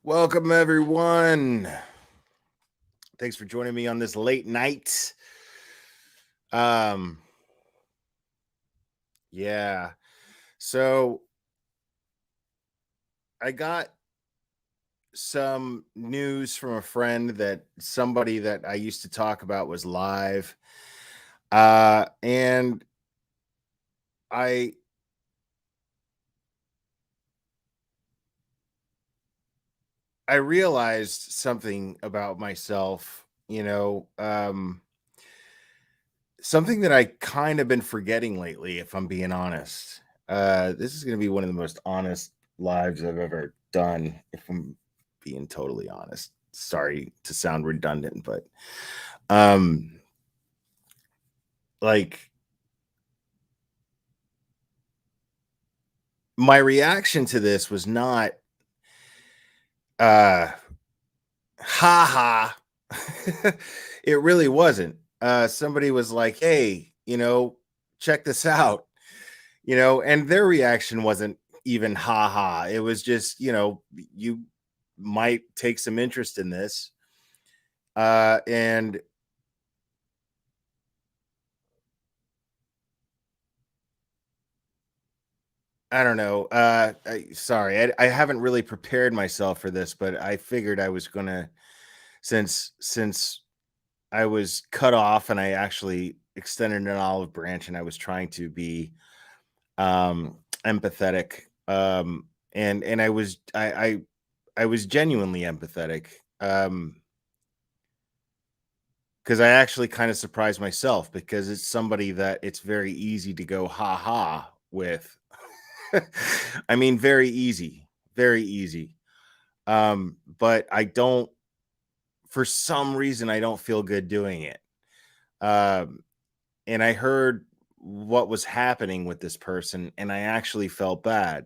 Welcome, everyone. Thanks for joining me on this late night. Um, yeah. So I got some news from a friend that somebody that I used to talk about was live. And I I realized something about myself, something that I kind of been forgetting lately, if I'm being honest. This is going to be one of the most honest lives I've ever done, if I'm being totally honest. Sorry to sound redundant, but um, like my reaction to this was not uh ha ha. It really wasn't. Somebody was like, "Hey, check this out." And their reaction wasn't even ha ha. It was just, you might take some interest in this. And I don't know. Sorry, I haven't really prepared myself for this, but I figured I was gonna, since I was cut off and I actually extended an olive branch and I was trying to be empathetic. And I was genuinely empathetic. Because I actually kind of surprised myself because it's somebody that it's very easy to go ha ha with. I mean, very easy, very easy. But I don't, for some reason, I don't feel good doing it. Um, and I heard what was happening with this person, and I actually felt bad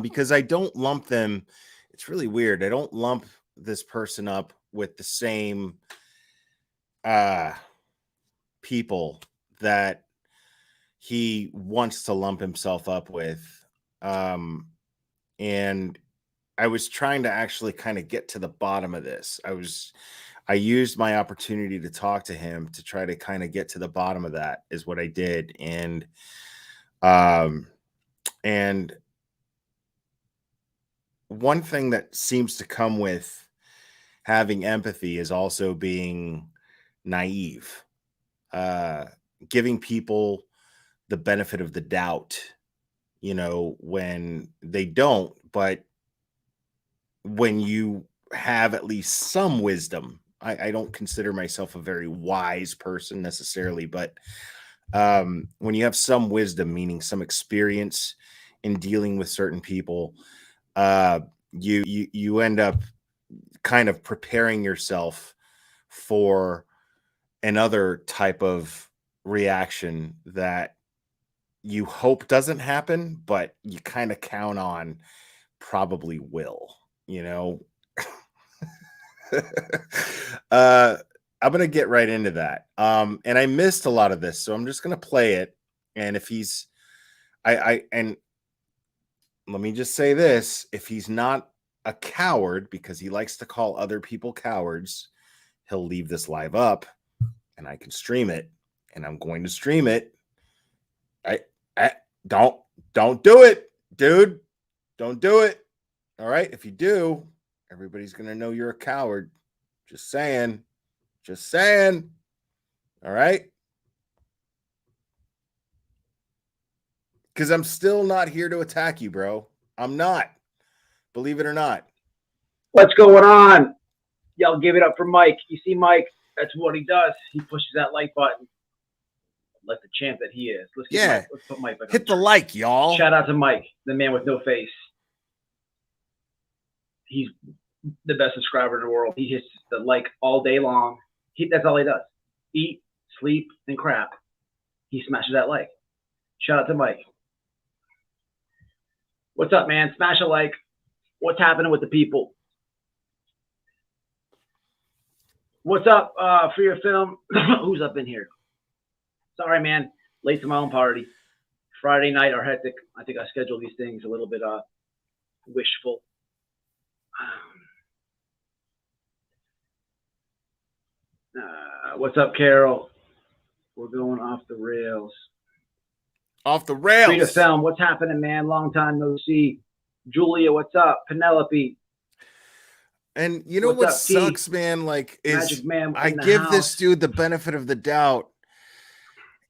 because I don't lump them. It's really weird. I don't lump this person up with the same uh people that he wants to lump himself up with. Um, and I was trying to actually kind of get to the bottom of this. I used my opportunity to talk to him to try to kind of get to the bottom of that is what I did. Um, and one thing that seems to come with having empathy is also being naive, uh, giving people the benefit of the doubt when they don't, but when you have at least some wisdom, I don't consider myself a very wise person necessarily, but when you have some wisdom, meaning some experience in dealing with certain people, uh, you end up kind of preparing yourself for another type of reaction that you hope doesn't happen, but you kind of count on probably will, you know? uh, I'm gonna get right into that. And I missed a lot of this, so I'm just gonna play it. And if he's and let me just say this, if he's not a coward because he likes to call other people cowards, he'll leave this live up and I can stream it. And I'm going to stream it. I, I don't don't do it, dude. Don't do it. All right. If you do, everybody's gonna know you're a coward. Just saying. Just saying. All right. Because I'm still not here to attack you, bro. I'm not. Believe it or not. What's going on? Y'all give it up for Mike. You see, Mike, that's what he does. He pushes that like button, like the champ that he is. Let's get Mike. Yeah. Let's put Mike back on the Hit the screen. like, y'all. Shout out to Mike, the man with no face. He's the best subscriber in the world. He hits the like all day long. That's all he does. Eat, sleep, and crap. He smashes that like. Shout out to Mike. What's up, man? Smash a like. What's happening with the people? What's up for your film? Who's up in here? Sorry, man. Late to my own party. Friday night are hectic. I think I scheduled these things a little bit wishful. What's up, Carol? We're going off the rails. Off the rails. Free to film. What's happening, man? Long time no see. Julia, what's up? Penelope. And you know what sucks, man? Like, is Man I give this dude the benefit of the doubt,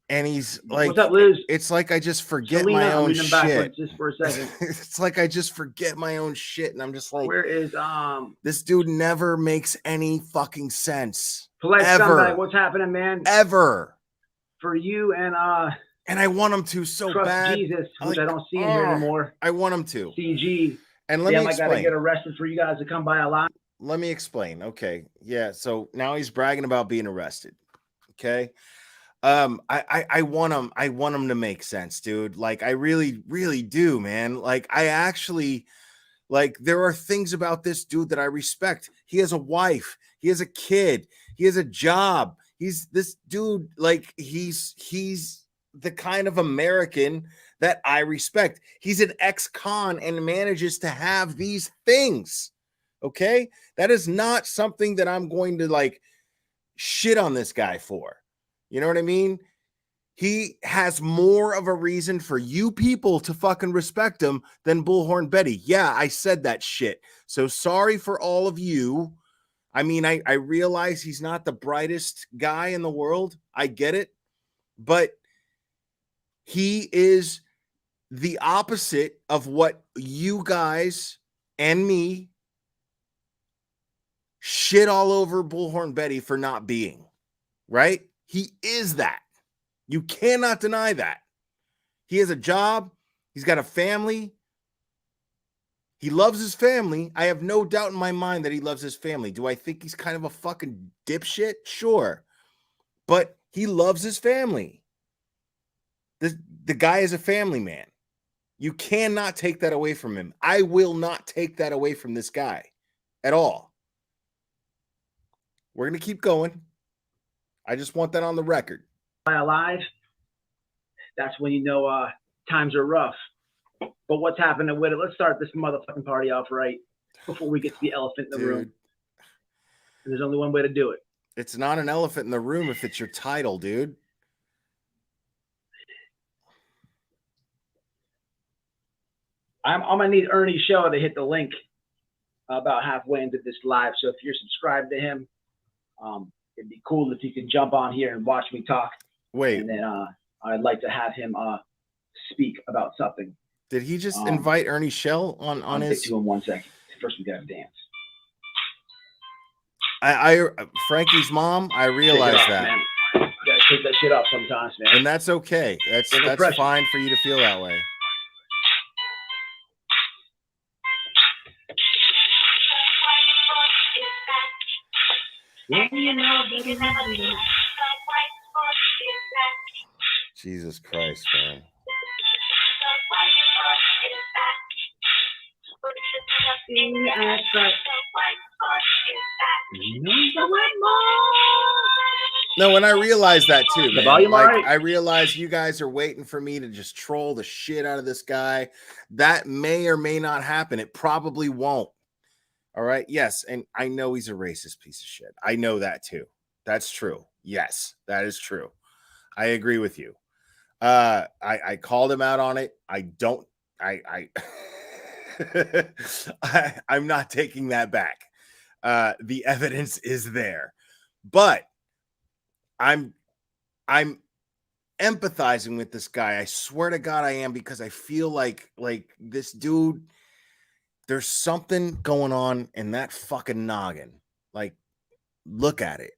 and he's like, "What's up, Liz?" It's like I just forget Selena, my own shit. Just for a second. It's like I just forget my own shit, and I'm just like, where is this dude never makes any fucking sense. Polite Scumbag, what's happening, man? Ever. For you and I want him to so Trust bad. Jesus, which I don't see in here anymore. I want him to. CG. And let me explain. I gotta get arrested for you guys to come by a lot. Let me explain. Okay. Yeah. So now he's bragging about being arrested. Okay. I want him to make sense, dude. Like, I really, really do, man. Like, I actually, like, there are things about this dude that I respect. He has a wife, he has a kid, he has a job. He's this dude, like, he's the kind of American that I respect. He's an ex-con and manages to have these things. Okay, that is not something that I'm going to like shit on this guy for. You know what I mean? He has more of a reason for you people to fucking respect him than Bullhorn Betty. Yeah, I said that shit. So sorry for all of you. I mean, I realize he's not the brightest guy in the world. I get it. But he is the opposite of what you guys and me shit all over Bullhorn Betty for not being, right? He is that. You cannot deny that. He has a job. He's got a family. He loves his family. I have no doubt in my mind that he loves his family. Do I think he's kind of a fucking dipshit? Sure. But he loves his family. The guy is a family man. You cannot take that away from him. I will not take that away from this guy at all. We're going to keep going. I just want that on the record. Alive, that's when you know times are rough. But what's happening with it? Let's start this motherfucking party off right before we get to the elephant in the room. And there's only one way to do it. It's not an elephant in the room if it's your title, dude. I'm gonna need Ernie Show to hit the link about halfway into this live. So if you're subscribed to him, it'd be cool if you could jump on here and watch me talk. Wait. And then I'd like to have him speak about something. Did he just invite Ernie Shell on his? I'll get to him 1 second. First, we gotta dance. I Frankie's mom. I realize that. Man. You gotta take that shit off sometimes, man. And that's okay. That's fine for you to feel that way. Jesus Christ, man. No, and I realize that too, man. Like, I realize you guys are waiting for me to just troll the shit out of this guy. That may or may not happen. It probably won't. All right. Yes. And I know he's a racist piece of shit. I know that too. That's true. Yes, that is true. I agree with you. I called him out on it. I'm not taking that back. The evidence is there, but I'm empathizing with this guy. I swear to God I am, because I feel like this dude, there's something going on in that fucking noggin. Like, look at it.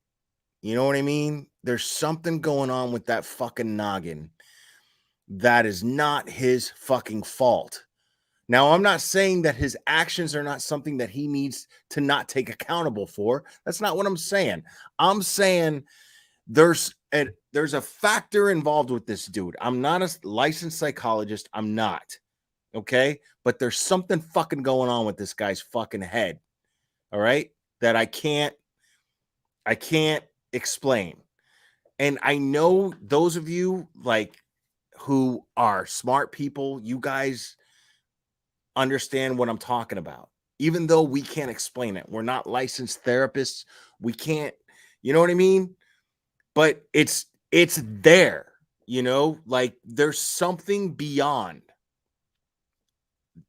You know what I mean? There's something going on with that fucking noggin that is not his fucking fault. Now, I'm not saying that his actions are not something that he needs to not take accountable for. That's not what I'm saying. I'm saying there's a factor involved with this dude. I'm not a licensed psychologist. I'm not. Okay? But there's something fucking going on with this guy's fucking head. All right? That I can't explain. And I know those of you like who are smart people, you guys understand what I'm talking about. even though we can't explain it. We're not licensed therapists. We can't, you know what I mean? But it's there, you know, like there's something beyond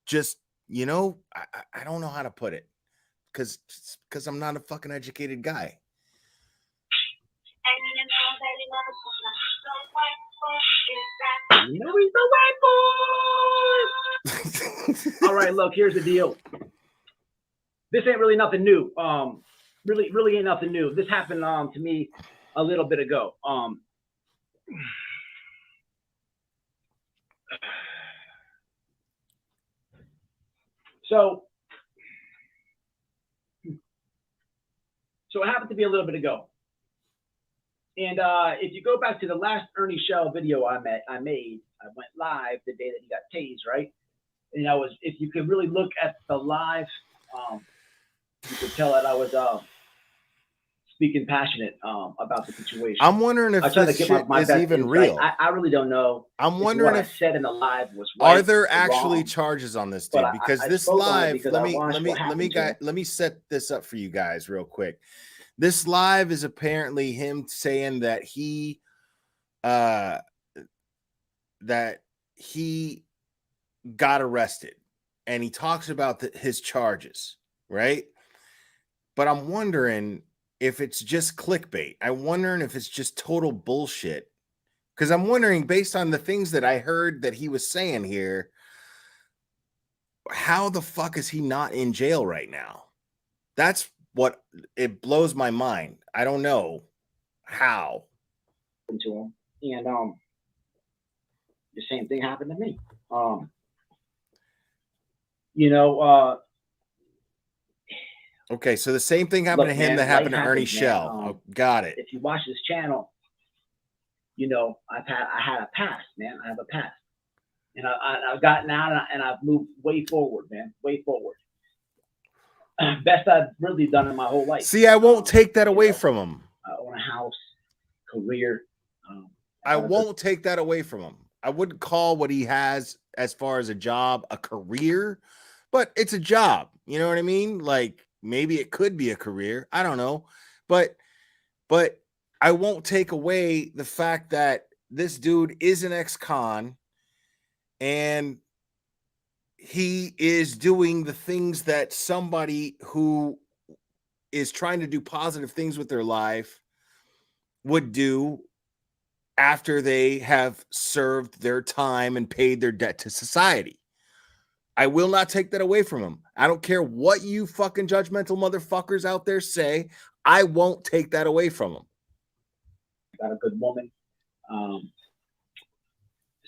just, you know, I don't know how to put it because I'm not a fucking educated guy. You know he's the white boy. All right, look, here's the deal. This ain't really nothing new. Really ain't nothing new. This happened to me a little bit ago. So it happened to be a little bit ago. And if you go back to the last Ernie Shell video I made, I went live the day that he got tased, right? And I was, if you could really look at the live, you could tell that I was speaking passionate about the situation. I'm wondering if this shit is even real. I really don't know. I'm wondering if what I said in the live was right. Are there actually charges on this dude? Because this live, let me set this up for you guys real quick. This live is apparently him saying that he got arrested, and he talks about his charges, right? But I'm wondering if it's just clickbait. I'm wondering if it's just total bullshit. Because I'm wondering, based on the things that I heard that he was saying here, how the fuck is he not in jail right now? That's what it blows my mind. I don't know how. To him, and the same thing happened to me. Okay, so the same thing happened to him that happened to Ernie Shell. Got it. If you watch this channel, you know I had a past, man. I have a past, and I've gotten out and I've moved way forward, man, way forward. Best I've really done in my whole life. See, I won't take that away from him. I own a house, career. I won't take that away from him. I wouldn't call what he has as far as a job a career, but it's a job. You know what I mean? Like, maybe it could be a career. I don't know. But I won't take away the fact that this dude is an ex-con and he is doing the things that somebody who is trying to do positive things with their life would do after they have served their time and paid their debt to society. I will not take that away from him. I don't care what you fucking judgmental motherfuckers out there say. I won't take that away from him. Got a good woman,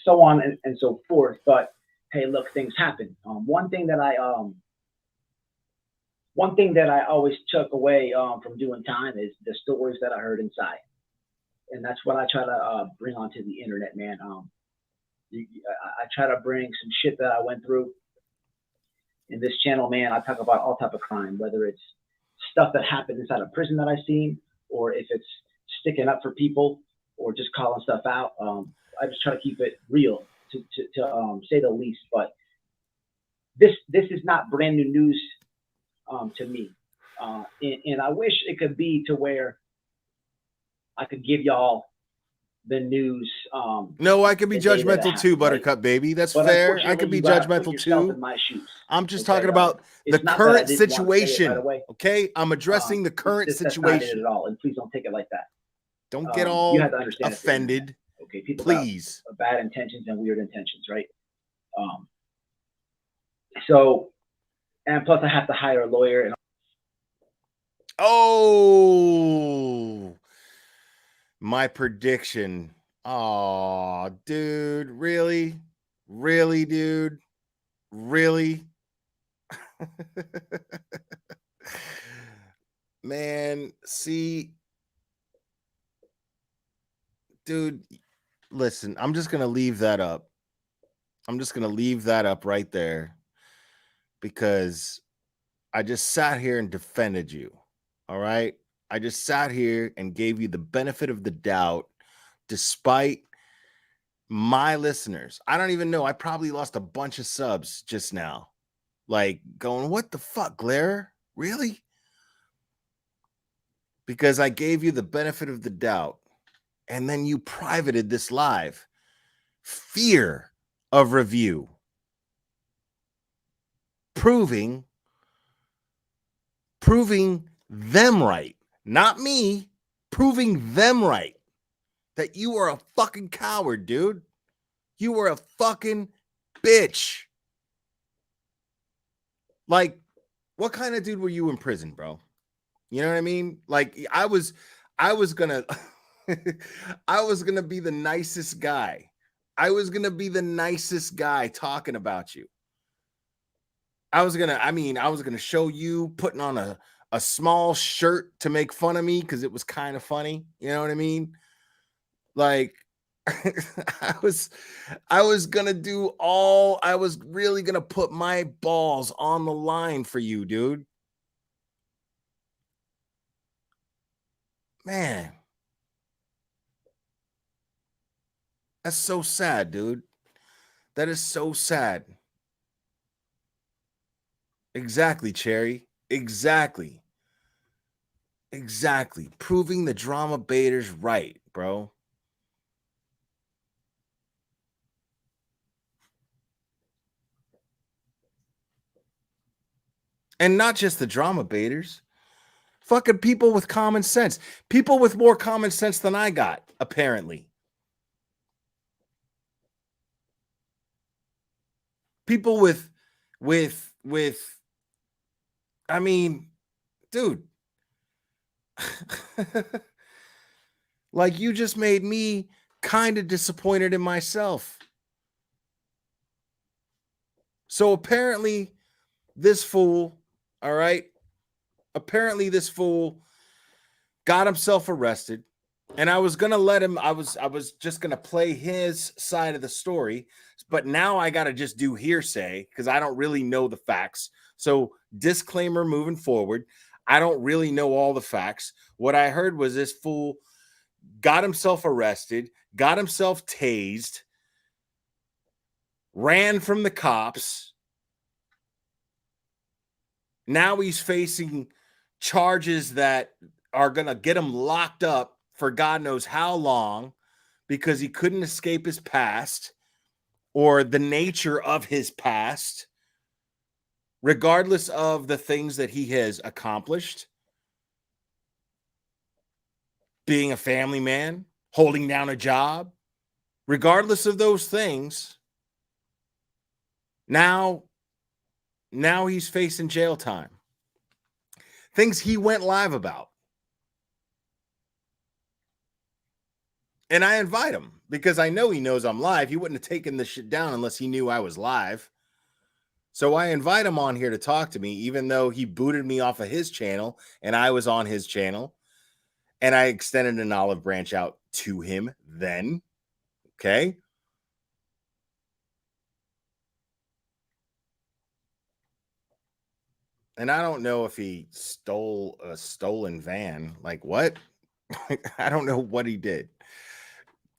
so on and so forth. But hey, look, things happen. One thing that I always took away from doing time is the stories that I heard inside, and that's what I try to bring onto the internet, man. I try to bring some shit that I went through. In this channel, man, I talk about all type of crime, whether it's stuff that happened inside a prison that I've seen, or if it's sticking up for people, or just calling stuff out. I just try to keep it real, to say the least. But this is not brand new news to me, and I wish it could be to where I could give y'all the news. No, I could be judgmental too, Buttercup, right? Baby. That's fair. I could be judgmental too. In my shoes. I'm just talking about the current situation. Right, okay, I'm addressing the current situation. That's not it at all, and please don't take it like that. Don't get all offended. Okay, people please. Have bad intentions and weird intentions, right? So, and plus I have to hire a lawyer. And oh, my prediction. Oh, dude, really, dude, really. Man, see, dude, listen, I'm just gonna leave that up. I'm just gonna leave that up right there, because I just sat here and defended you. All right, I just sat here and gave you the benefit of the doubt, despite my listeners. I don't even know. I probably lost a bunch of subs just now. like going, what the fuck, Glare? Really? Because I gave you the benefit of the doubt, and then you privated this live. Fear of review. Proving them right. Not me. Proving them right. That you are a fucking coward, dude. You are a fucking bitch. Like, what kind of dude were you in prison, bro? You know what I mean? Like, I was gonna I was gonna be the nicest guy. I was gonna be the nicest guy talking about you. I was gonna show you putting on a small shirt to make fun of me because it was kind of funny. You know what I mean? Like, I was really gonna put my balls on the line for you, dude. Man, that's so sad, dude. That is so sad. Exactly, Cherry. Exactly. Proving the drama baiters right, bro. And not just the drama baiters. Fucking people with common sense. People with more common sense than I got, apparently. People with I mean, dude. Like, you just made me kind of disappointed in myself. So apparently this fool, all right? Apparently this fool got himself arrested, and I was gonna let him. I was just gonna play his side of the story, but now I gotta just do hearsay because I don't really know the facts. So disclaimer moving forward, I don't really know all the facts. What I heard was this fool got himself arrested, got himself tased, ran from the cops. Now he's facing charges that are going to get him locked up for God knows how long because he couldn't escape his past or the nature of his past, regardless of the things that he has accomplished. Being a family man, holding down a job, regardless of those things, now he's facing jail time. Things he went live about. And I invite him because I know he knows I'm live. He wouldn't have taken this shit down unless he knew I was live. So I invite him on here to talk to me, even though he booted me off of his channel and I was on his channel. And I extended an olive branch out to him then. Okay. And I don't know if he stole a stolen van. Like, what? I don't know what he did,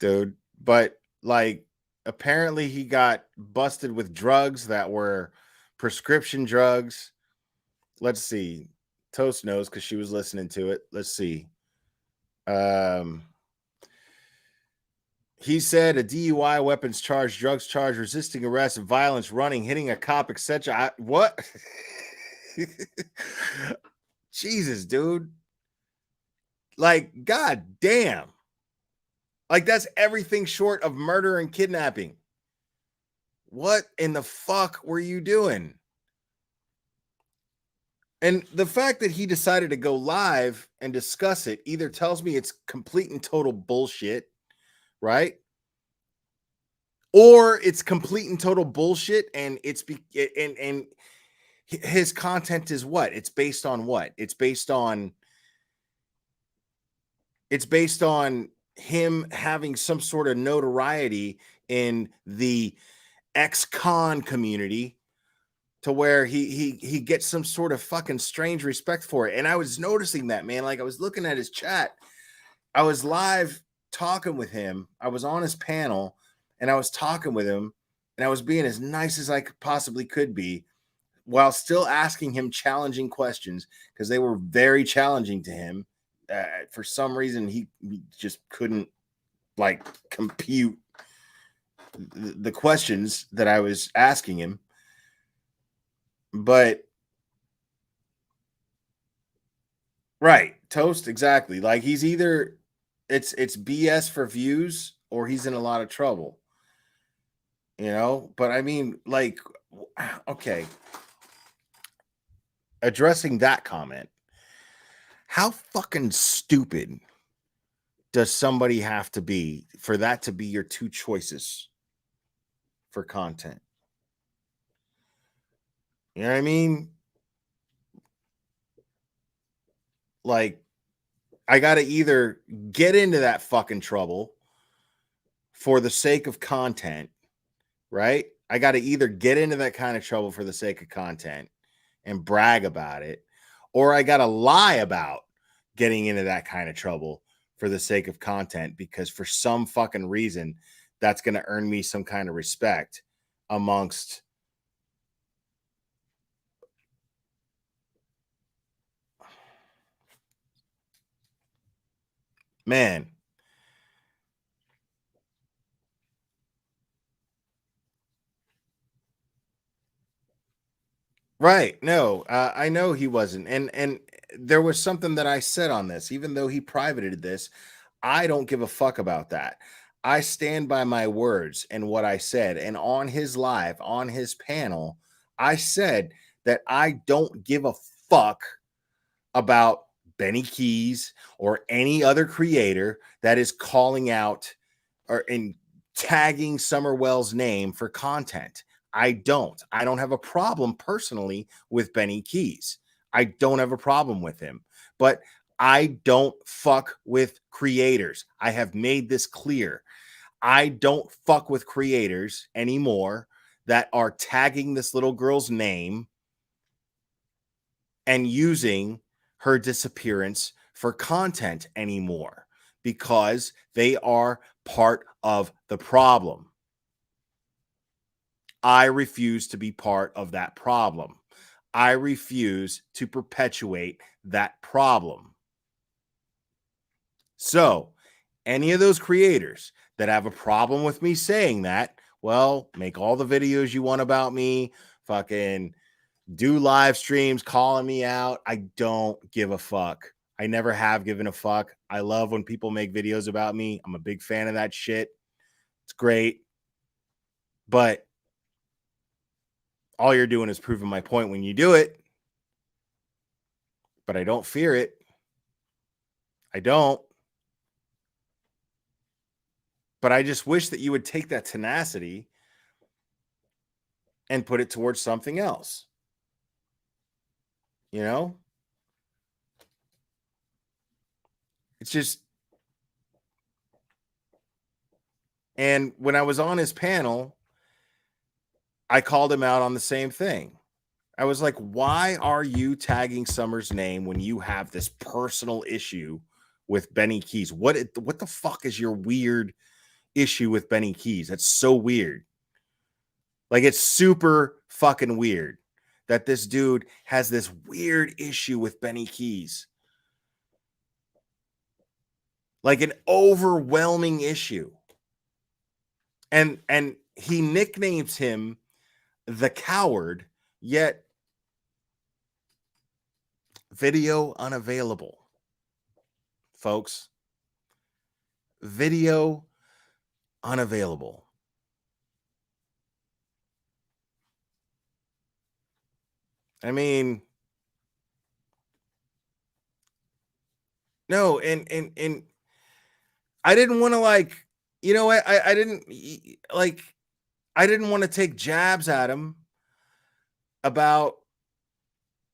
dude. But like, apparently he got busted with drugs that were prescription drugs. Let's see. Toast knows because she was listening to it. Let's see. He said a DUI, weapons charge, drugs charge, resisting arrest, violence, running, hitting a cop, etc. What? Jesus, dude. Like, god damn. Like, that's everything short of murder and kidnapping. What in the fuck were you doing? And the fact that he decided to go live and discuss it either tells me it's complete and total bullshit, right? Or it's complete and total bullshit, and and his content is what? It's based on what? It's based on him having some sort of notoriety in the ex-con community to where he gets some sort of fucking strange respect for it. And I was noticing that, man. Like, I was looking at his chat. I was live talking with him. I was on his panel and I was talking with him and I was being as nice as I possibly could be. while still asking him challenging questions, because they were very challenging to him. For some reason, he just couldn't like compute the questions that I was asking him. But right, toast, exactly. Like he's either it's BS for views or he's in a lot of trouble. You know, but I mean, like, okay, addressing that comment, how fucking stupid does somebody have to be for that to be your two choices for content? You know what I mean? Like, I got to either get into that fucking trouble for the sake of content, right? I got to either get into that kind of trouble for the sake of content and brag about it, or I got to lie about getting into that kind of trouble for the sake of content, because for some fucking reason, that's going to earn me some kind of respect amongst man. Right. No, I know he wasn't. And there was something that I said on this, even though he privated this, I don't give a fuck about that. I stand by my words and what I said. And on his live, on his panel, I said that I don't give a fuck about Benny Keys or any other creator that is calling out or in tagging Summerwell's name for content. I don't. I don't have a problem personally with Benny Keys. I don't have a problem with him. But I don't fuck with creators. I have made this clear. I don't fuck with creators anymore that are tagging this little girl's name and using her disappearance for content anymore, because they are part of the problem. I refuse to be part of that problem. I refuse to perpetuate that problem. So, any of those creators that have a problem with me saying that, well, make all the videos you want about me, fucking do live streams calling me out. I don't give a fuck. I never have given a fuck. I love when people make videos about me. I'm a big fan of that shit. It's great. But all you're doing is proving my point when you do it. But I don't fear it. I don't. But I just wish that you would take that tenacity and put it towards something else. You know? It's just. And when I was on his panel, I called him out on the same thing. I was like, why are you tagging Summer's name when you have this personal issue with Benny Keys? What the fuck is your weird issue with Benny Keys? That's so weird. Like, it's super fucking weird that this dude has this weird issue with Benny Keys. Like an overwhelming issue. And he nicknames him the Coward, yet video unavailable. Folks, video unavailable. I mean, no, and I didn't want to, like, you know what? I didn't like, I didn't want to take jabs at him about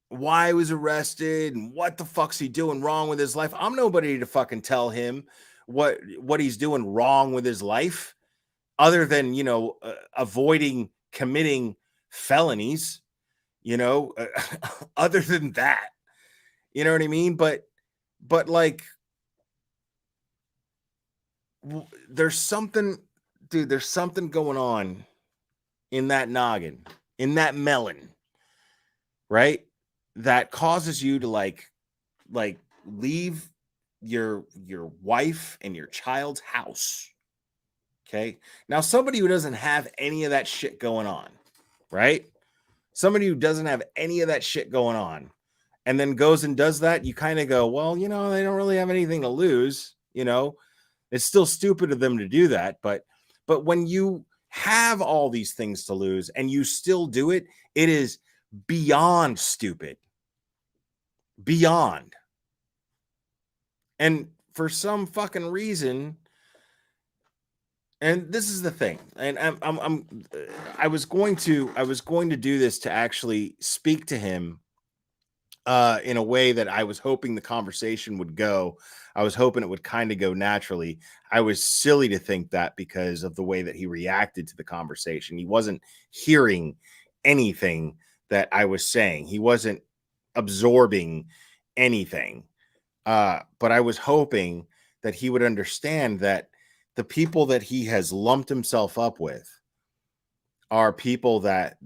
why he was arrested and what the fuck's he doing wrong with his life. I'm nobody to fucking tell him what he's doing wrong with his life, other than, you know, avoiding committing felonies, you know, other than that, you know what I mean? But like, there's something, dude, there's something going on in that noggin, in that melon, right? That causes you to like leave your wife and your child's house. Okay. Now, somebody who doesn't have any of that shit going on, right? Somebody who doesn't have any of that shit going on and then goes and does that, you kind of go, well, they don't really have anything to lose. It's still stupid of them to do that. But when you have all these things to lose and you still do it, it is beyond stupid. Beyond. And for some fucking reason, and this is the thing, and I was going to do this to actually speak to him in a way that I was hoping the conversation would go. I was hoping it would kind of go naturally. I was silly to think that because of the way that he reacted to the conversation. He wasn't hearing anything that I was saying. He wasn't absorbing anything. But I was hoping that he would understand that the people that he has lumped himself up with are people that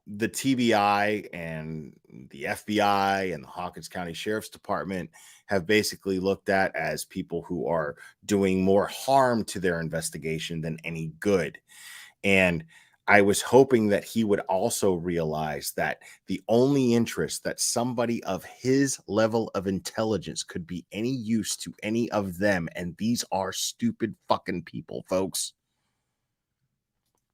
the TBI and the FBI and the Hawkins County Sheriff's Department have basically looked at as people who are doing more harm to their investigation than any good. And I was hoping that he would also realize that the only interest that somebody of his level of intelligence could be any use to any of them, and these are stupid fucking people, folks.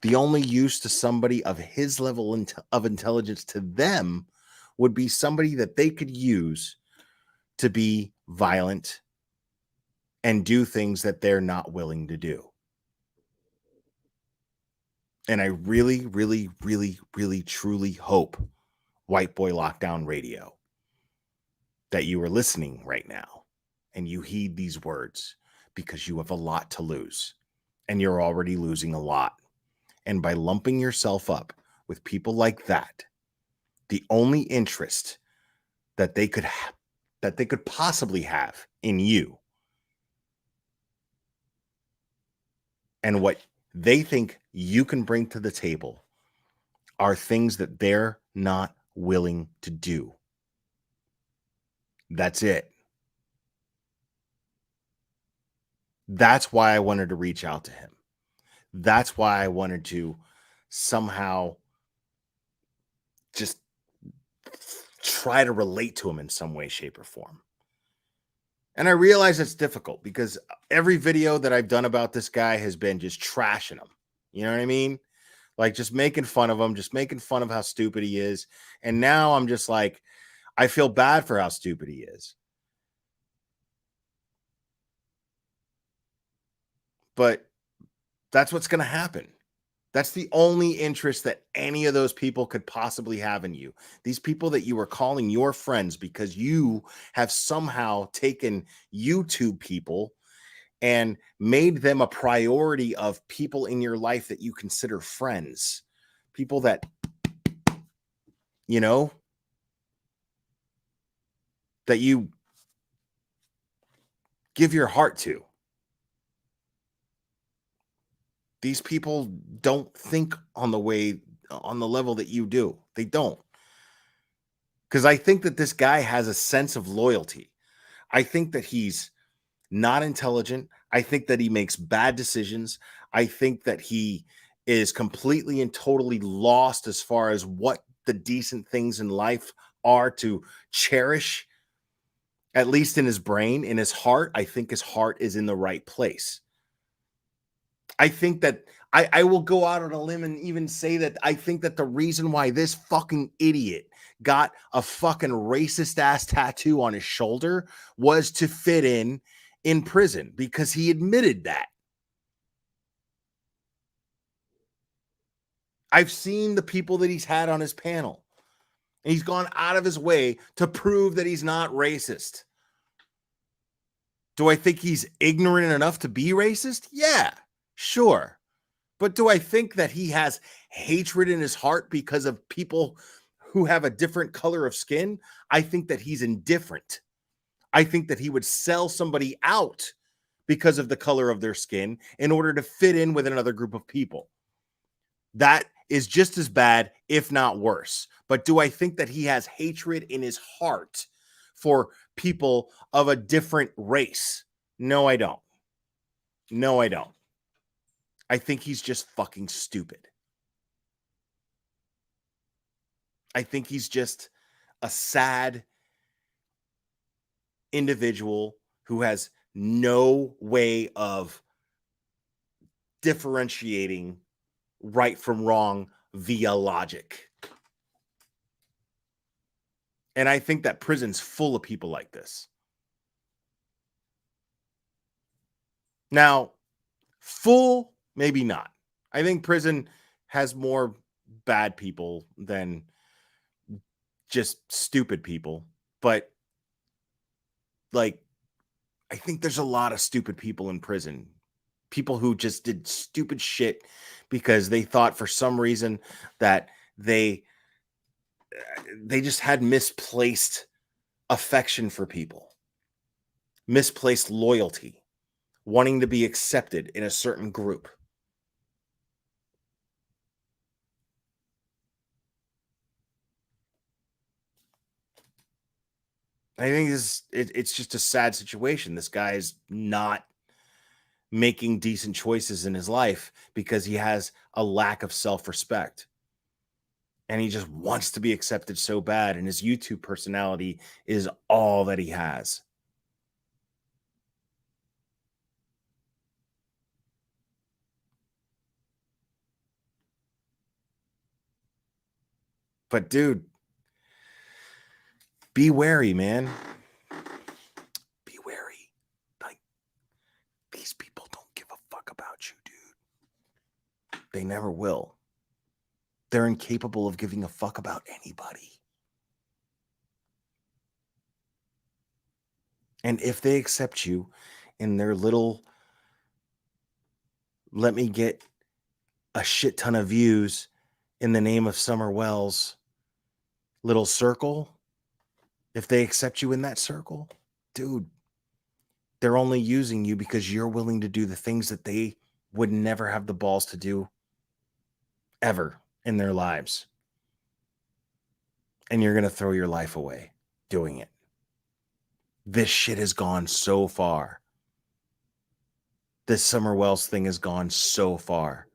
The only use to somebody of his level of intelligence to them would be somebody that they could use to be violent and do things that they're not willing to do. And I really, really, really, really, truly hope, White Boy Lockdown Radio, that you are listening right now and you heed these words, because you have a lot to lose and you're already losing a lot. And by lumping yourself up with people like that, the only interest that they could possibly have in you and what they think you can bring to the table are things that they're not willing to do. That's it. That's why I wanted to reach out to him. That's why I wanted to somehow just try to relate to him in some way, shape, or form. And I realize it's difficult because every video that I've done about this guy has been just trashing him. You know what I mean? Like just making fun of him, just making fun of how stupid he is. And now I'm just like, I feel bad for how stupid he is. But that's what's going to happen. That's the only interest that any of those people could possibly have in you. These people that you are calling your friends because you have somehow taken YouTube people and made them a priority of people in your life that you consider friends. People that, that you give your heart to. These people don't think on the level that you do. They don't. Because I think that this guy has a sense of loyalty. I think that he's not intelligent. I think that he makes bad decisions. I think that he is completely and totally lost as far as what the decent things in life are to cherish, at least in his brain, in his heart. I think his heart is in the right place. I think that I will go out on a limb and even say that I think that the reason why this fucking idiot got a fucking racist ass tattoo on his shoulder was to fit in prison, because he admitted that. I've seen the people that he's had on his panel, and he's gone out of his way to prove that he's not racist. Do I think he's ignorant enough to be racist? Yeah, sure. But do I think that he has hatred in his heart because of people who have a different color of skin? I think that he's indifferent. I think that he would sell somebody out because of the color of their skin in order to fit in with another group of people. That is just as bad, if not worse. But do I think that he has hatred in his heart for people of a different race? No, I don't. No, I don't. I think he's just fucking stupid. I think he's just a sad individual who has no way of differentiating right from wrong via logic. And I think that prison's full of people like this. Now, full, maybe not. I think prison has more bad people than just stupid people. But, like, I think there's a lot of stupid people in prison. People who just did stupid shit because they thought for some reason that they just had misplaced affection for people, misplaced loyalty, wanting to be accepted in a certain group. I think it's just a sad situation. This guy is not making decent choices in his life because he has a lack of self-respect. And he just wants to be accepted so bad. And his YouTube personality is all that he has. But dude, be wary, man. Be wary. Like, these people don't give a fuck about you, dude. They never will. They're incapable of giving a fuck about anybody. And if they accept you in their little, let me get a shit ton of views in the name of Summer Wells little circle, if they accept you in that circle, dude, they're only using you because you're willing to do the things that they would never have the balls to do ever in their lives. And you're going to throw your life away doing it. This shit has gone so far. This Summer Wells thing has gone so far.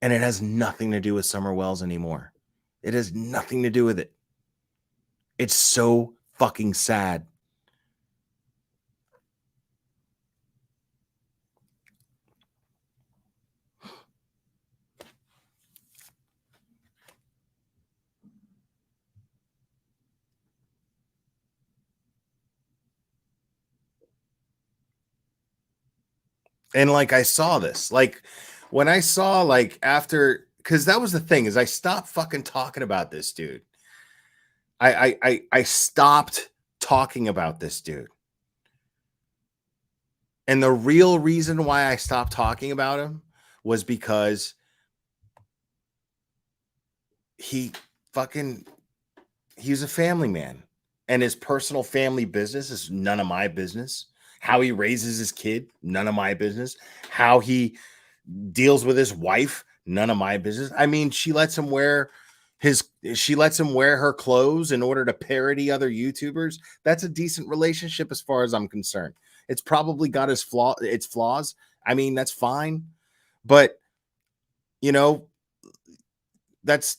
And it has nothing to do with Summer Wells anymore. It has nothing to do with it. It's so fucking sad. And like I saw this, like when I saw like after, because that was the thing, is I stopped fucking talking about this dude. I stopped talking about this dude. And the real reason why I stopped talking about him was because he's a family man, and his personal family business is none of my business. How he raises his kid, none of my business. How he deals with his wife, none of my business. I mean, she lets him wear her clothes in order to parody other YouTubers. That's a decent relationship as far as I'm concerned. It's probably got its flaws. I mean, that's fine. But that's,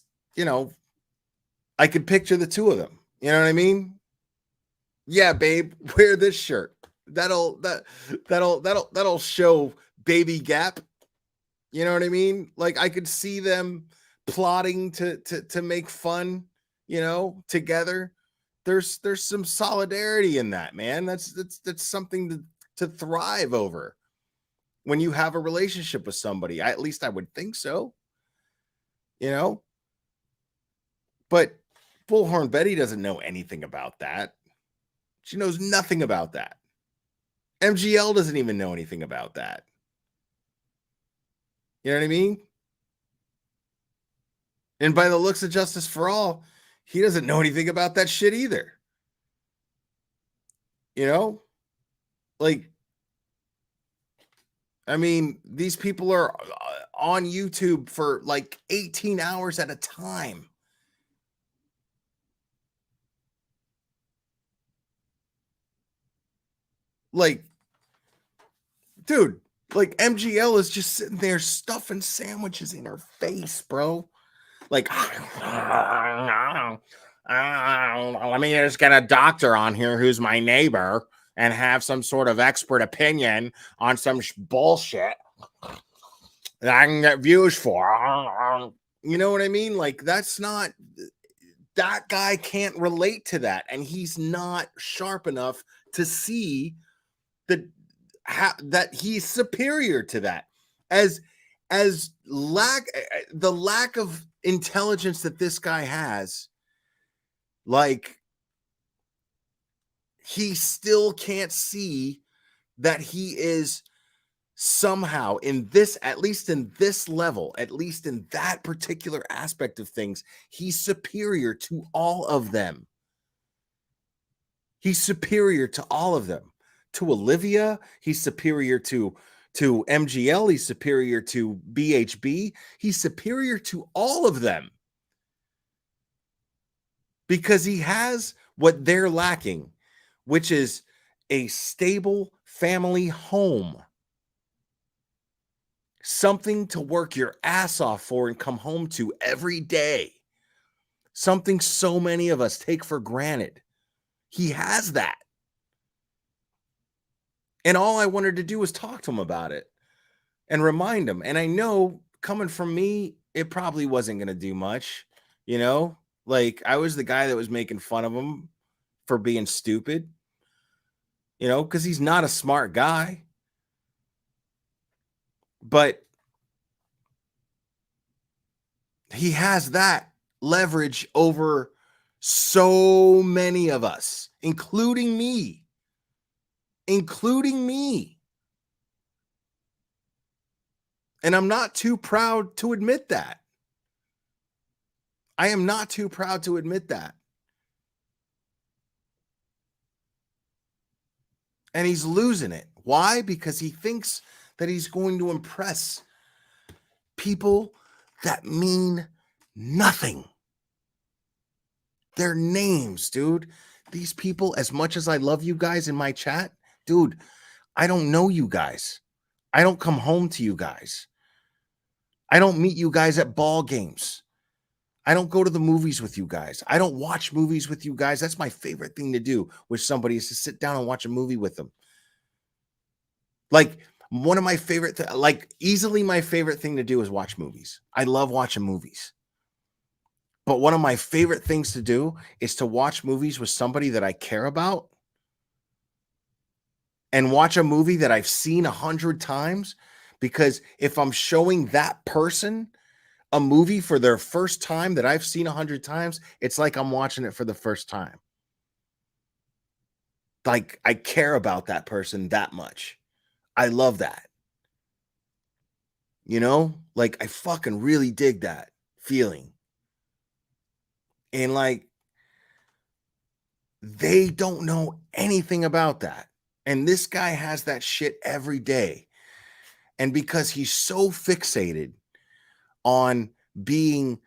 I could picture the two of them. You know what I mean? Yeah, babe, wear this shirt. That'll show baby gap. You know what I mean? Like, I could see them plotting to make fun, together. There's some solidarity in that, man. That's something to thrive over when you have a relationship with somebody. At least I would think so. But Bullhorn Betty doesn't know anything about that. She knows nothing about that. MGL doesn't even know anything about that. You know what I mean? And by the looks of Justice for All, he doesn't know anything about that shit either. Like, I mean, these people are on YouTube for like 18 hours at a time. Like, dude, like MGL is just sitting there stuffing sandwiches in her face, bro. Like, let me just get a doctor on here who's my neighbor and have some sort of expert opinion on some bullshit that I can get views for. You know what I mean? Like, that's not, that guy can't relate to that. And he's not sharp enough to see that he's superior to that. As the lack of intelligence that this guy has, like, he still can't see that he is somehow in this, at least in this level, at least in that particular aspect of things, he's superior to all of them. He's superior to all of them. To Olivia, he's superior to MGL, he's superior to BHB, he's superior to all of them. Because he has what they're lacking, which is a stable family home. Something to work your ass off for and come home to every day. Something so many of us take for granted. He has that. And all I wanted to do was talk to him about it and remind him. And I know coming from me, it probably wasn't going to do much, you know? Like, I was the guy that was making fun of him for being stupid, you know, because he's not a smart guy. But he has that leverage over so many of us, including me. And I'm not too proud to admit that. I am not too proud to admit that. And he's losing it. Why? Because he thinks that he's going to impress people that mean nothing. Their names, dude. These people, as much as I love you guys in my chat, dude, I don't know you guys. I don't come home to you guys. I don't meet you guys at ball games. I don't go to the movies with you guys. I don't watch movies with you guys. That's my favorite thing to do with somebody, is to sit down and watch a movie with them. Like, one of my favorite, easily my favorite thing to do is watch movies. I love watching movies. But one of my favorite things to do is to watch movies with somebody that I care about, and watch a movie that I've seen 100 times. Because if I'm showing that person a movie for their first time that I've seen 100 times, it's like I'm watching it for the first time. Like, I care about that person that much. I love that. You know, like, I fucking really dig that feeling. And like, they don't know anything about that. And this guy has that shit every day. And because he's so fixated on being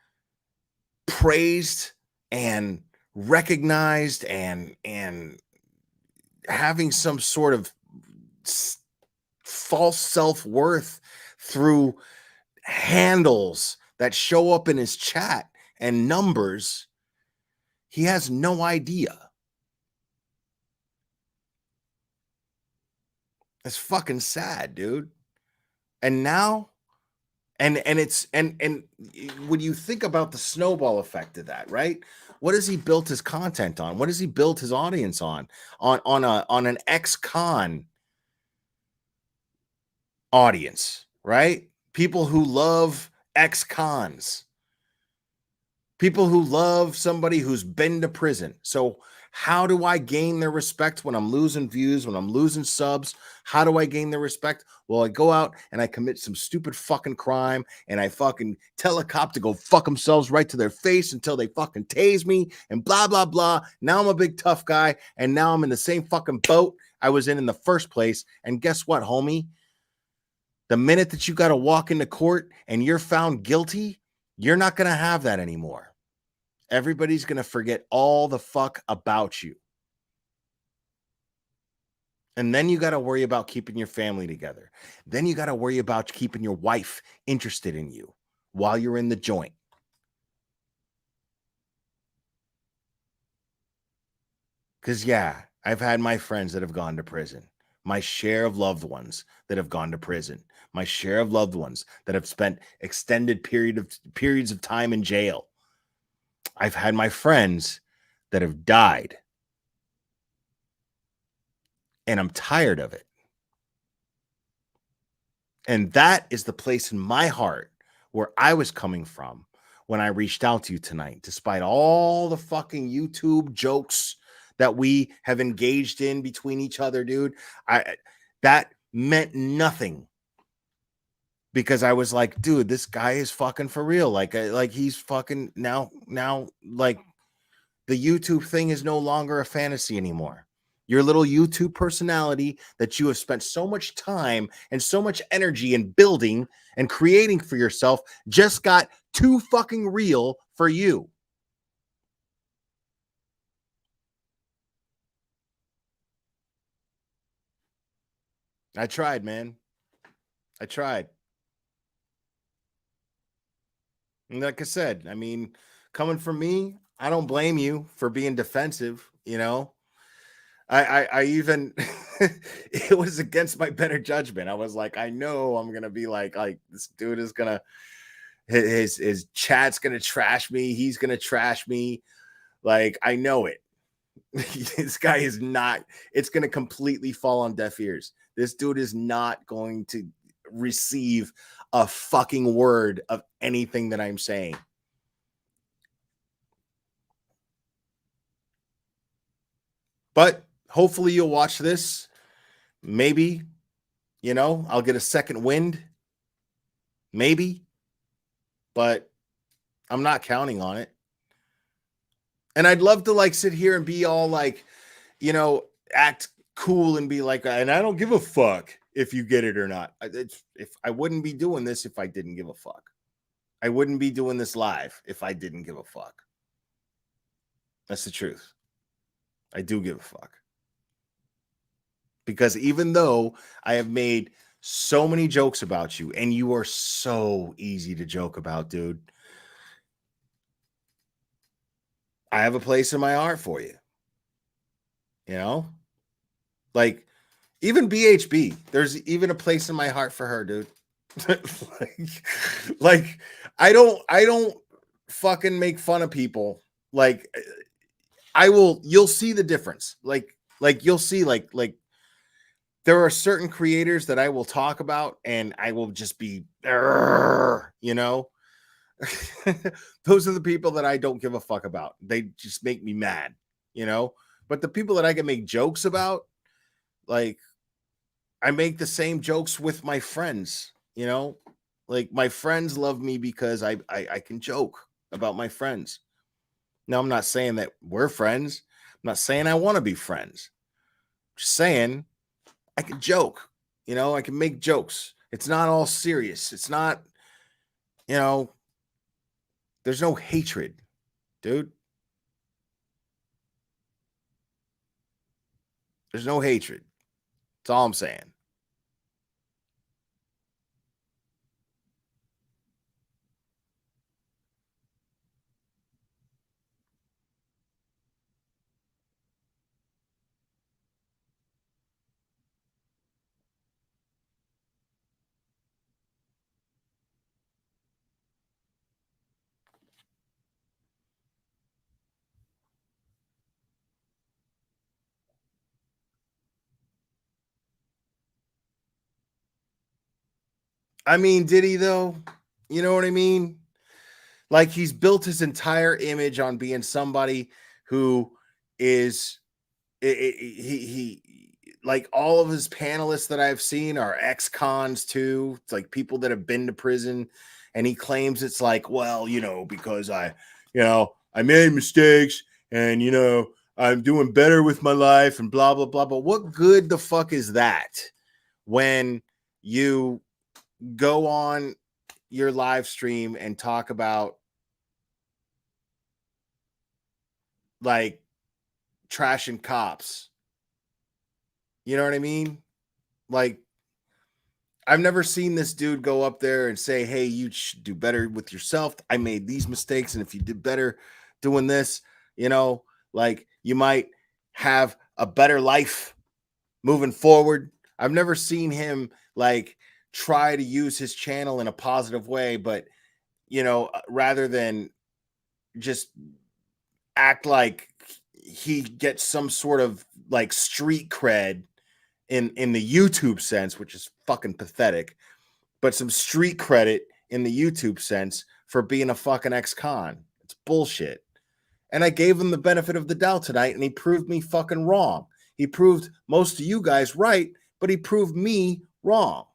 praised and recognized and having some sort of false self-worth through handles that show up in his chat and numbers, he has no idea. It's fucking sad, dude. And now, and when you think about the snowball effect of that, right? What has he built his content on? What has he built his audience on an ex-con audience, right? People who love ex-cons. People who love somebody who's been to prison. So how do I gain their respect when I'm losing views, when I'm losing subs? How do I gain their respect? Well, I go out and I commit some stupid fucking crime, and I fucking tell a cop to go fuck themselves right to their face until they fucking tase me and blah, blah, blah. Now I'm a big tough guy, and now I'm in the same fucking boat I was in the first place. And guess what, homie? The minute that you got to walk into court and you're found guilty, you're not going to have that anymore. Everybody's going to forget all the fuck about you. And then you got to worry about keeping your family together. Then you got to worry about keeping your wife interested in you while you're in the joint. Because, yeah, I've had my friends that have gone to prison, my share of loved ones that have gone to prison, my share of loved ones that have spent extended periods of time in jail. I've had my friends that have died. And I'm tired of it. And that is the place in my heart where I was coming from when I reached out to you tonight, despite all the fucking YouTube jokes that we have engaged in between each other, dude. That meant nothing, because I was like, dude, this guy is fucking for real. Like he's fucking now, like the YouTube thing is no longer a fantasy anymore. Your little YouTube personality that you have spent so much time and so much energy in building and creating for yourself just got too fucking real for you. I tried, man. I tried. And like I said, I mean, coming from me, I don't blame you for being defensive, you know. I even it was against my better judgment. I was like, I know I'm gonna be like this dude is gonna his chat's gonna trash me, he's gonna trash me. Like, I know it. This guy is not, it's gonna completely fall on deaf ears. This dude is not going to receive a fucking word of anything that I'm saying. But hopefully you'll watch this. Maybe, you know, I'll get a second wind. Maybe. But I'm not counting on it. And I'd love to like sit here and be all like, you know, act cool and be like, and I don't give a fuck if you get it or not. If I wouldn't be doing this if I didn't give a fuck. I wouldn't be doing this live if I didn't give a fuck. That's the truth. I do give a fuck. Because even though I have made so many jokes about you, and you are so easy to joke about, dude, I have a place in my heart for you. You know? Like, even BHB, there's even a place in my heart for her, dude. like I don't fucking make fun of people. Like, you'll see the difference. Like you'll see like there are certain creators that I will talk about and I will just be, you know, those are the people that I don't give a fuck about. They just make me mad, you know, but the people that I can make jokes about, like, I make the same jokes with my friends, you know, like my friends love me because I can joke about my friends. Now, I'm not saying that we're friends. I'm not saying I want to be friends. I'm just saying I can joke, you know, I can make jokes. It's not all serious. It's not, you know, there's no hatred, dude. There's no hatred. That's all I'm saying. I mean, did he though? You know what I mean? Like, he's built his entire image on being somebody who is he like all of his panelists that I've seen are ex-cons too. It's like people that have been to prison, and he claims it's like, well, you know, because I made mistakes and, you know, I'm doing better with my life and blah blah blah. But what good the fuck is that when you go on your live stream and talk about like trashing cops. You know what I mean? Like, I've never seen this dude go up there and say, hey, you should do better with yourself. I made these mistakes. And if you did better doing this, you know, like you might have a better life moving forward. I've never seen him like try to use his channel in a positive way, but, you know, rather than just act like he gets some sort of like street cred in the YouTube sense, which is fucking pathetic, but some street credit in the YouTube sense for being a fucking ex-con. It's bullshit. And I gave him the benefit of the doubt tonight, and he proved me fucking wrong. He proved most of you guys right, but he proved me wrong.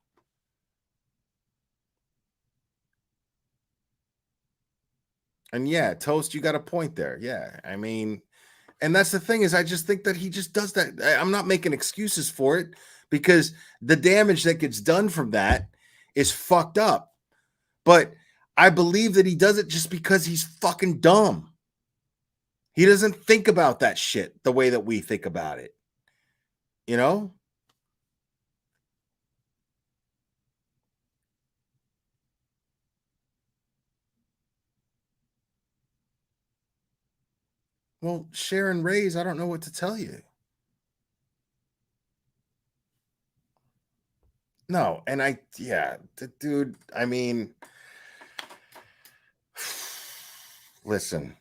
And yeah, Toast, you got a point there. Yeah, I mean, and that's the thing is, I just think that he just does that. I'm not making excuses for it because the damage that gets done from that is fucked up. But I believe that he does it just because he's fucking dumb. He doesn't think about that shit the way that we think about it. You know? Well, Sharon Rays, I don't know what to tell you. No, and dude, I mean, listen,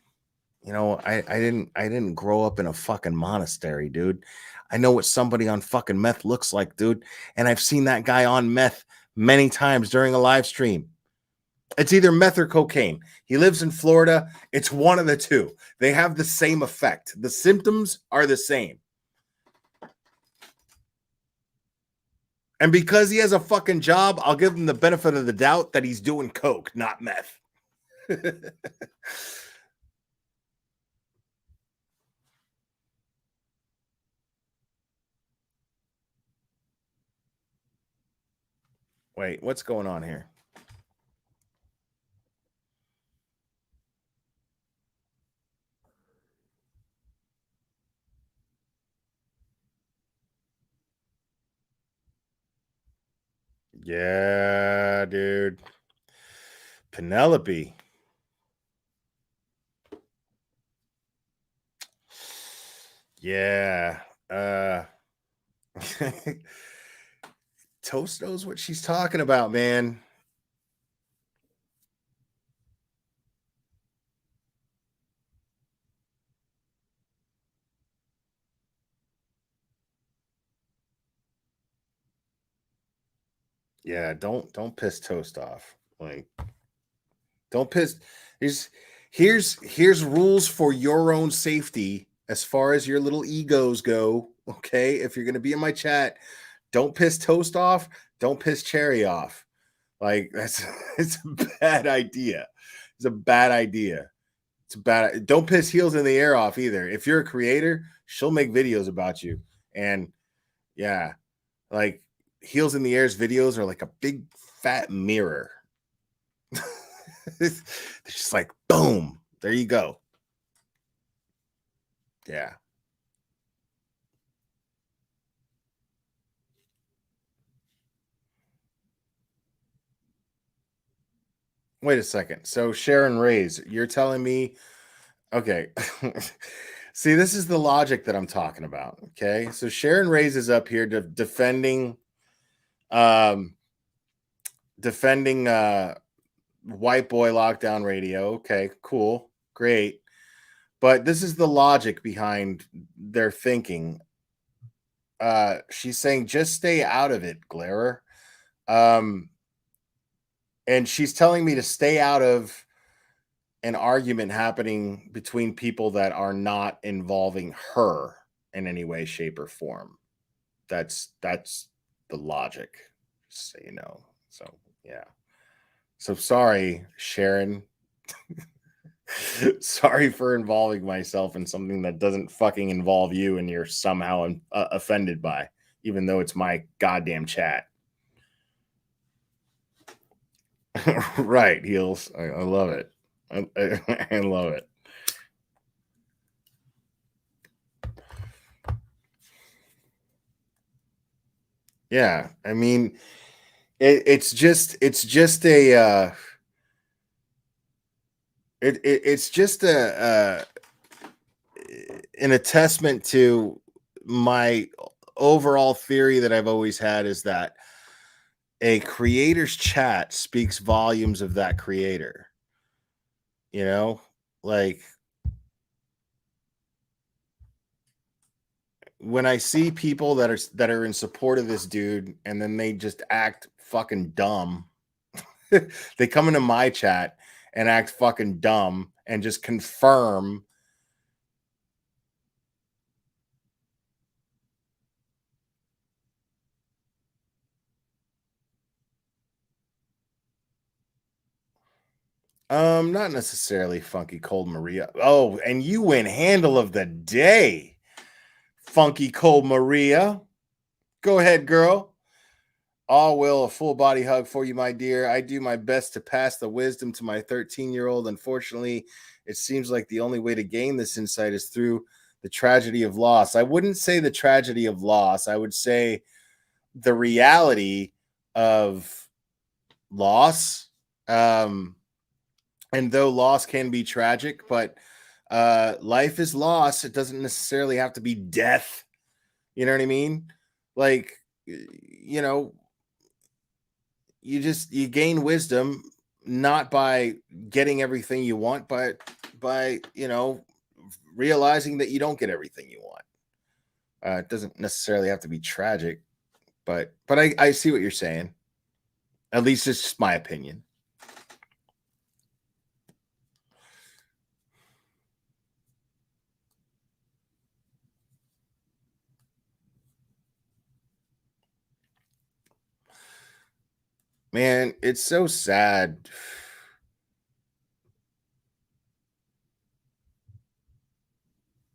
you know, I didn't grow up in a fucking monastery, dude. I know what somebody on fucking meth looks like, dude. And I've seen that guy on meth many times during a live stream. It's either meth or cocaine. He lives in Florida. It's one of the two. They have the same effect. The symptoms are the same. And because he has a fucking job, I'll give him the benefit of the doubt that he's doing coke, not meth. Wait, what's going on here? Yeah, dude. Penelope. Yeah. Toast knows what she's talking about, man. Yeah, don't piss Toast off. Like, don't piss. Here's rules for your own safety as far as your little egos go. Okay, if you're gonna be in my chat, don't piss Toast off. Don't piss Cherry off. Like that's it's a bad idea. It's a bad idea. It's bad. Don't piss Heels in the Air off either. If you're a creator, she'll make videos about you. And yeah, like Heels in the Air's videos are like a big fat mirror. It's just like boom, there you go. Yeah. Wait a second. So Sharon Rays, you're telling me, okay. See, this is the logic that I'm talking about. Okay. So Sharon Rays is up here defending defending white boy lockdown radio. Okay, cool. Great. But this is the logic behind their thinking. She's saying just stay out of it, Glare. And she's telling me to stay out of an argument happening between people that are not involving her in any way, shape, or form. That's the logic, just so you know. So yeah. So sorry, Sharon. Sorry for involving myself in something that doesn't fucking involve you and you're somehow offended by, even though it's my goddamn chat. Right, heels. I love it. I love it. Yeah, I mean, it's just a it's just a an attestment to my overall theory that I've always had is that a creator's chat speaks volumes of that creator. You know, like when I see people that are in support of this dude and then they just act fucking dumb. They come into my chat and act fucking dumb and just confirm. Not necessarily Funky Cold Maria. Oh, and you win handle of the day, Funky Cold Maria. Go ahead, girl. Oh, will a full body hug for you, my dear. I do my best to pass the wisdom to my 13-year-old. Unfortunately, it seems like the only way to gain this insight is through the tragedy of loss. I wouldn't say the tragedy of loss. I would say the reality of loss. And though loss can be tragic, but life is loss. It doesn't necessarily have to be death. You know what I mean? Like, you know, you gain wisdom not by getting everything you want, but by realizing that you don't get everything you want. It doesn't necessarily have to be tragic, but I see what you're saying. At least it's just my opinion. Man, it's so sad.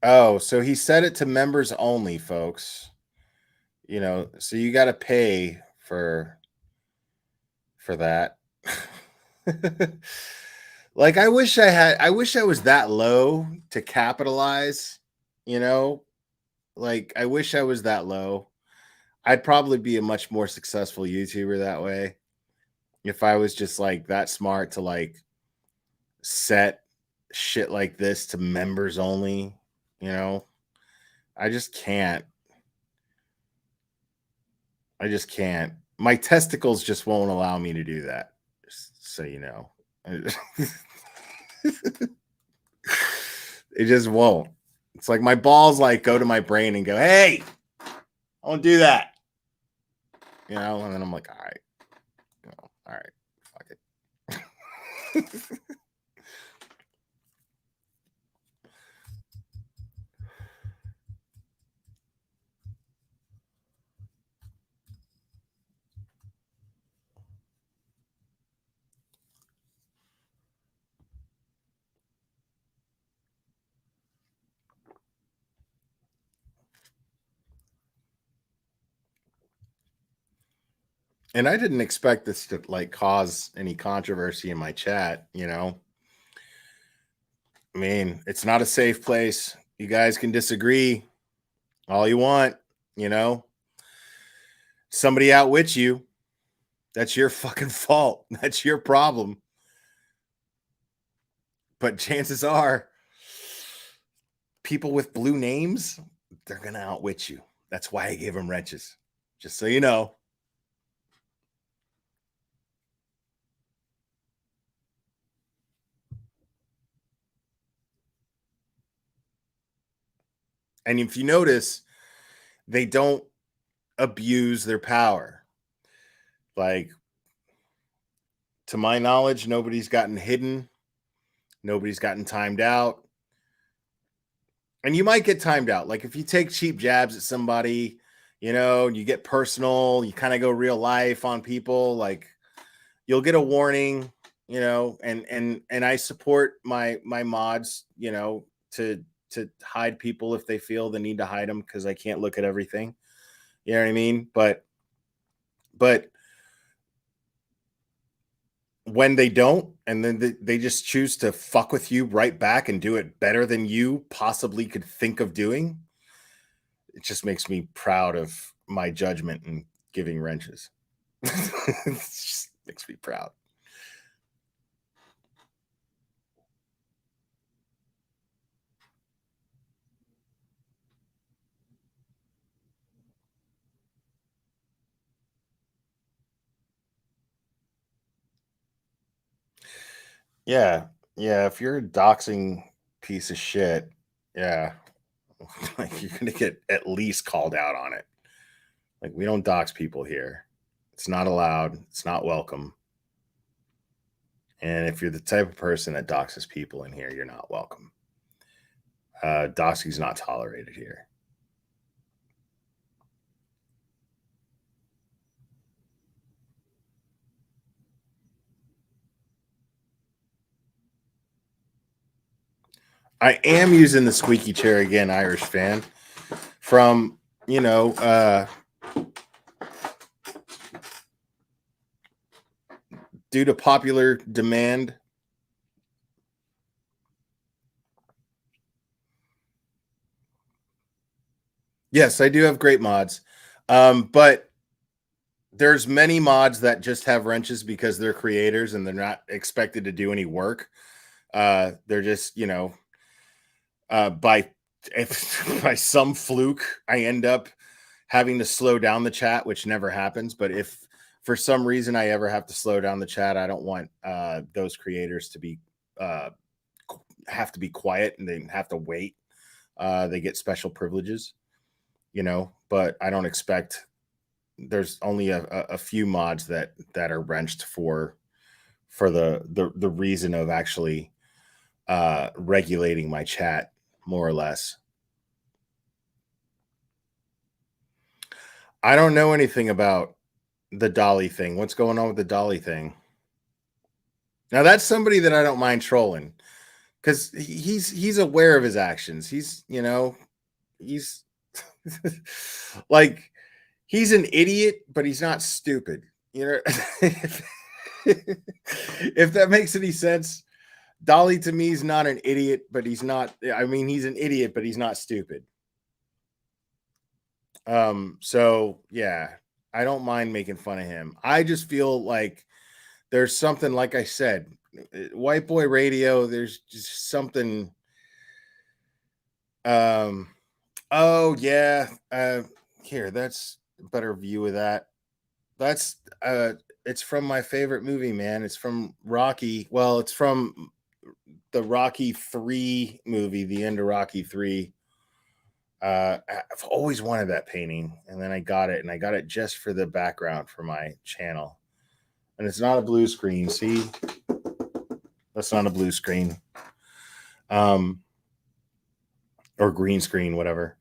Oh, so he said it to members only, folks. So you got to pay for that. Like I wish I was that low to capitalize, you know? Like I wish I was that low. I'd probably be a much more successful YouTuber that way if I was just like that smart to like set shit like this to members only, you know? I just can't. I just can't. My testicles just won't allow me to do that. Just so you know. It just won't. It's like my balls like go to my brain and go, "Hey, don't do that." And then I'm like, "All right. All right. Fuck it." And I didn't expect this to like cause any controversy in my chat. I mean, it's not a safe place. You guys can disagree all you want, you know. Somebody outwits you. That's your fucking fault. That's your problem. But chances are, people with blue names, they're going to outwit you. That's why I gave them wrenches. Just so you know. And if you notice, they don't abuse their power. Like, to my knowledge, nobody's gotten hidden. Nobody's gotten timed out. And you might get timed out. Like, if you take cheap jabs at somebody, you get personal, you kind of go real life on people, like, you'll get a warning, and I support my mods, to hide people if they feel the need to hide them because I can't look at everything. You know what I mean? But when they don't, and then they just choose to fuck with you right back and do it better than you possibly could think of doing, it just makes me proud of my judgment in giving wrenches. It just makes me proud. Yeah. Yeah. If you're a doxing piece of shit, yeah, like you're going to get at least called out on it. Like, we don't dox people here. It's not allowed. It's not welcome. And if you're the type of person that doxes people in here, you're not welcome. Doxing is not tolerated here. I am using the squeaky chair again, Irish fan, from, due to popular demand. Yes, I do have great mods. But there's many mods that just have wrenches because they're creators and they're not expected to do any work. They're just, by if by some fluke, I end up having to slow down the chat, which never happens. But if for some reason I ever have to slow down the chat, I don't want those creators to be have to be quiet and they have to wait. They get special privileges, but I don't expect. There's only a few mods that are wrenched for the reason of actually regulating my chat, more or less. I don't know anything about the Dolly thing. What's going on with the Dolly thing? Now that's somebody that I don't mind trolling because he's aware of his actions. He's like, he's an idiot, but he's not stupid. If that makes any sense. Dolly to me is not an idiot, but he's not. I mean, he's an idiot, but he's not stupid. So yeah, I don't mind making fun of him. I just feel like there's something, like I said, white boy radio. There's just something. Oh yeah. Here, that's a better view of that. That's it's from my favorite movie, man. It's from Rocky. Well, it's from the Rocky 3 movie, the end of Rocky 3. I've always wanted that painting, and then I got it, and I got it just for the background for my channel. And it's not a blue screen. See, that's not a blue screen, or green screen, whatever.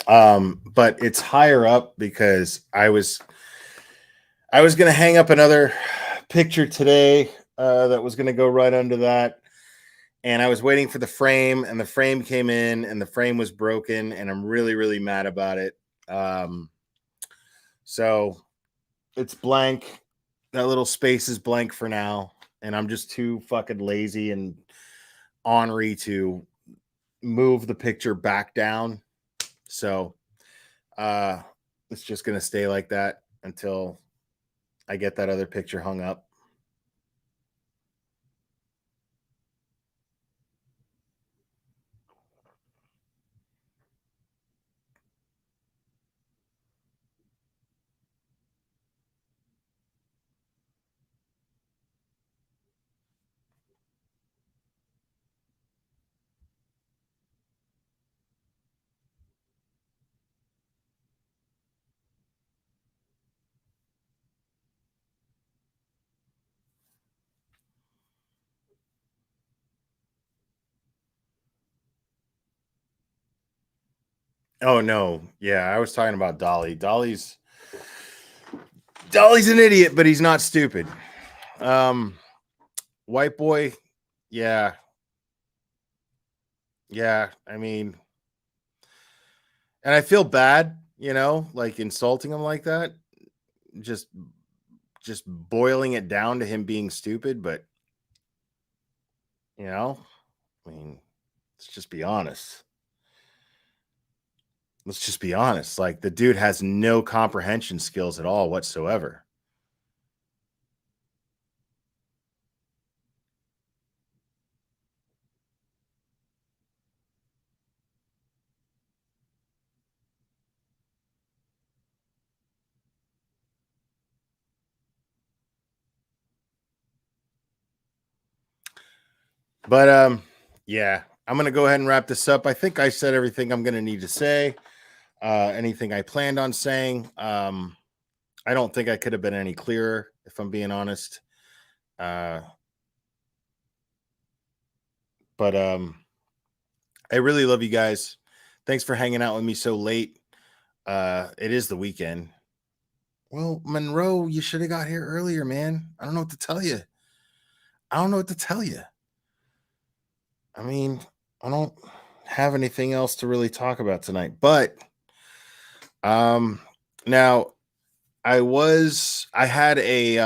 But it's higher up because I was gonna hang up another picture today that was gonna go right under that. And I was waiting for the frame, and the frame came in, and the frame was broken, and I'm really, really mad about it. So it's blank. That little space is blank for now, and I'm just too fucking lazy and ornery to move the picture back down. So it's just gonna stay like that until I get that other picture hung up. Oh no, yeah, I was talking about Dolly. Dolly's an idiot, but he's not stupid. White boy, yeah. Yeah, I mean, and I feel bad, like insulting him like that. Just just boiling it down to him being stupid, but you know, I mean, let's just be honest. Let's just be honest. Like, the dude has no comprehension skills at all whatsoever. But yeah, I'm gonna go ahead and wrap this up. I think I said everything I'm gonna need to say. Anything I planned on saying. I don't think I could have been any clearer, if I'm being honest. But I really love you guys. Thanks for hanging out with me so late. It is the weekend. Well, Monroe, you should have got here earlier, man. I don't know what to tell you. I don't know what to tell you. I mean, I don't have anything else to really talk about tonight. But now I had a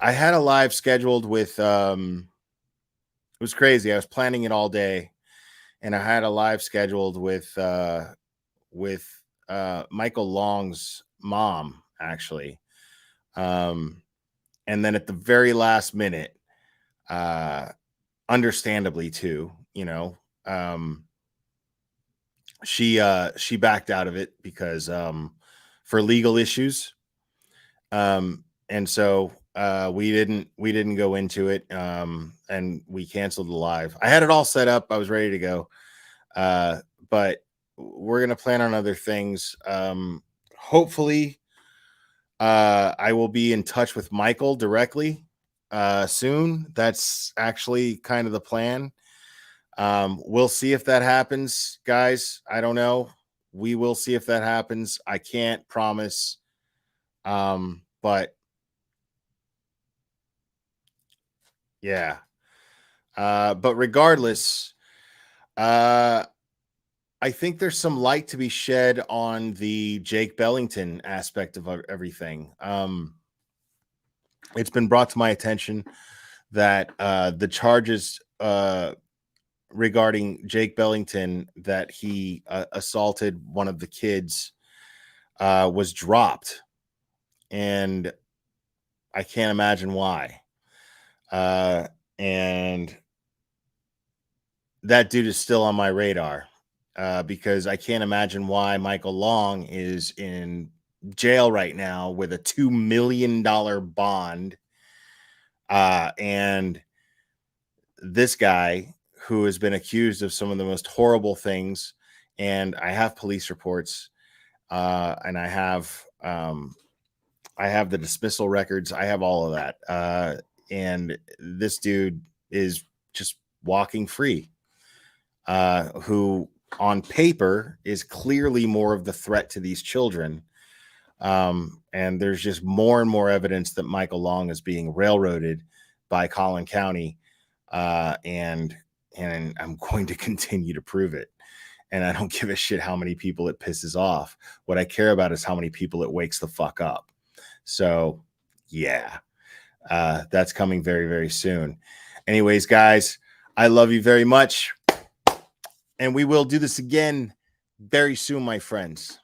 I had a live scheduled with it was crazy. I was planning it all day, and I had a live scheduled with Michael Long's mom, actually. And then at the very last minute, understandably too, she backed out of it because for legal issues. And so we didn't go into it, and we canceled the live. I had it all set up. I was ready to go. But we're going to plan on other things. Hopefully I will be in touch with Michael directly soon. That's actually kind of the plan. We'll see if that happens, guys. I don't know. We will see if that happens. I can't promise. But yeah. But regardless, I think there's some light to be shed on the Jake Bellington aspect of everything. It's been brought to my attention that the charges regarding Jake Bellington, that he assaulted one of the kids, was dropped. And I can't imagine why. And that dude is still on my radar. Because I can't imagine why Michael Long is in jail right now with a $2 million bond. And this guy, who has been accused of some of the most horrible things, and I have police reports, and I have the dismissal records. I have all of that. And this dude is just walking free, who on paper is clearly more of the threat to these children. And there's just more and more evidence that Michael Long is being railroaded by Collin County. And I'm going to continue to prove it. And I don't give a shit how many people it pisses off. What I care about is how many people it wakes the fuck up. So yeah, that's coming very, very soon. Anyways, guys, I love you very much. And we will do this again very soon, my friends.